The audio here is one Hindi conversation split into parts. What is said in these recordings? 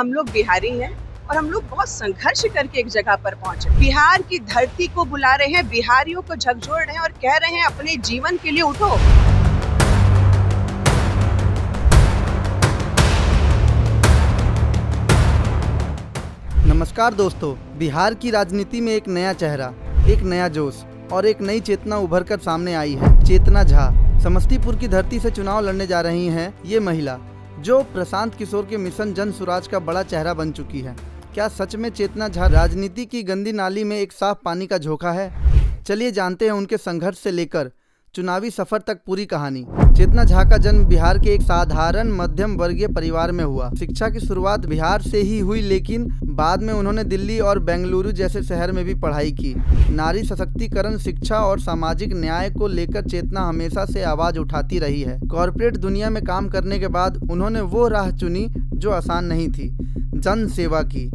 हम लोग बिहारी हैं और हम लोग बहुत संघर्ष करके एक जगह पर पहुंचे। बिहार की धरती को बुला रहे हैं, बिहारियों को झकझोर रहे हैं और कह रहे हैं अपने जीवन के लिए उठो। नमस्कार दोस्तों, बिहार की राजनीति में एक नया चेहरा, एक नया जोश और एक नई चेतना उभर कर सामने आई है। चेतना झा समस्तीपुर की धरती से चुनाव लड़ने जा रही हैं। ये महिला जो प्रशांत किशोर के मिशन जन सुराज का बड़ा चेहरा बन चुकी है। क्या सच में चेतना झा राजनीति की गंदी नाली में एक साफ पानी का झोंका है? चलिए जानते हैं उनके संघर्ष से लेकर चुनावी सफर तक पूरी कहानी। चेतना झा का जन्म बिहार के एक साधारण मध्यम वर्गीय परिवार में हुआ। शिक्षा की शुरुआत बिहार से ही हुई, लेकिन बाद में उन्होंने दिल्ली और बेंगलुरु जैसे शहर में भी पढ़ाई की। नारी सशक्तिकरण, शिक्षा और सामाजिक न्याय को लेकर चेतना हमेशा से आवाज उठाती रही है। कॉर्पोरेट दुनिया में काम करने के बाद उन्होंने वो राह चुनी जो आसान नहीं थी, जन सेवा की।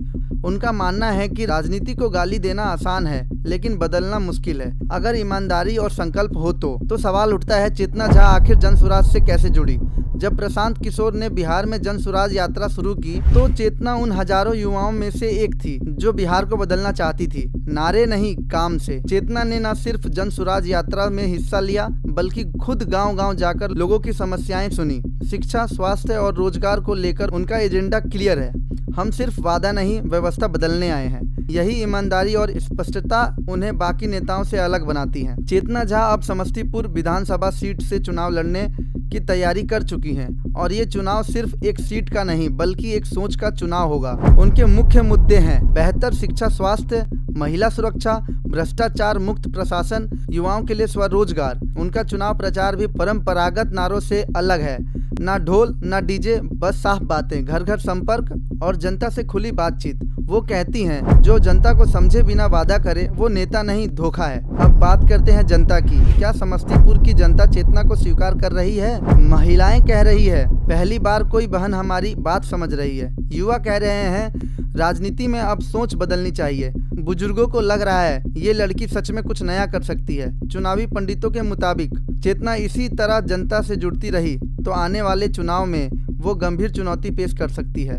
उनका मानना है कि राजनीति को गाली देना आसान है, लेकिन बदलना मुश्किल है। अगर ईमानदारी और संकल्प हो तो सवाल उठता है, चेतना झा आखिर जन सुराज से कैसे जुड़ी? जब प्रशांत किशोर ने बिहार में जन सुराज यात्रा शुरू की तो चेतना उन हजारों युवाओं में से एक थी जो बिहार को बदलना चाहती थी, नारे नहीं, काम से। चेतना ने न सिर्फ जन सुराज यात्रा में हिस्सा लिया, बल्कि खुद गांव-गांव जाकर लोगों की समस्याएं सुनी। शिक्षा, स्वास्थ्य और रोजगार को लेकर उनका एजेंडा क्लियर है। हम सिर्फ वादा नहीं, व्यवस्था बदलने आए हैं। यही ईमानदारी और स्पष्टता उन्हें बाकी नेताओं से अलग बनाती है। चेतना झा अब समस्तीपुर विधानसभा सीट से चुनाव लड़ने की तैयारी कर चुकी हैं और ये चुनाव सिर्फ एक सीट का नहीं, बल्कि एक सोच का चुनाव होगा। उनके मुख्य मुद्दे हैं बेहतर शिक्षा, स्वास्थ्य, महिला सुरक्षा, भ्रष्टाचार मुक्त प्रशासन, युवाओं के लिए स्वरोजगार। उनका चुनाव प्रचार भी परंपरागत नारों से अलग है। ना ढोल, ना डीजे, बस साफ बातें, घर घर संपर्क और जनता से खुली बातचीत। वो कहती हैं, जो जनता को समझे बिना वादा करे वो नेता नहीं, धोखा है। अब बात करते हैं जनता की। क्या समस्तीपुर की जनता चेतना को स्वीकार कर रही है? महिलाएं कह रही है, पहली बार कोई बहन हमारी बात समझ रही है। युवा कह रहे हैं, राजनीति में अब सोच बदलनी चाहिए। बुजुर्गों को लग रहा है ये लड़की सच में कुछ नया कर सकती है। चुनावी पंडितों के मुताबिक चेतना इसी तरह जनता से जुड़ती रही तो आने वाले चुनाव में वो गंभीर चुनौती पेश कर सकती है,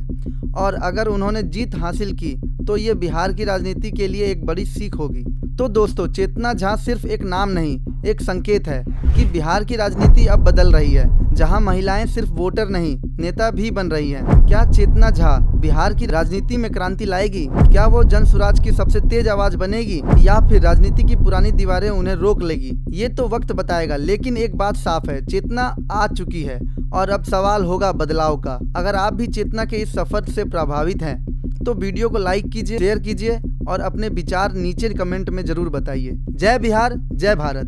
और अगर उन्होंने जीत हासिल की तो ये बिहार की राजनीति के लिए एक बड़ी सीख होगी। तो दोस्तों, चेतना झा सिर्फ एक नाम नहीं, एक संकेत है कि बिहार की राजनीति अब बदल रही है, जहां महिलाएं सिर्फ वोटर नहीं, नेता भी बन रही हैं। क्या चेतना झा बिहार की राजनीति में क्रांति लाएगी? क्या वो जन सुराज की सबसे तेज आवाज बनेगी, या फिर राजनीति की पुरानी दीवारें उन्हें रोक लेगी? ये तो वक्त बताएगा, लेकिन एक बात साफ है, चेतना आ चुकी है और अब सवाल होगा बदलाव का। अगर आप भी चेतना के इस सफर से प्रभावित हैं तो वीडियो को लाइक कीजिए, शेयर कीजिए और अपने विचार नीचे कमेंट में जरूर बताइए। जय बिहार, जय भारत।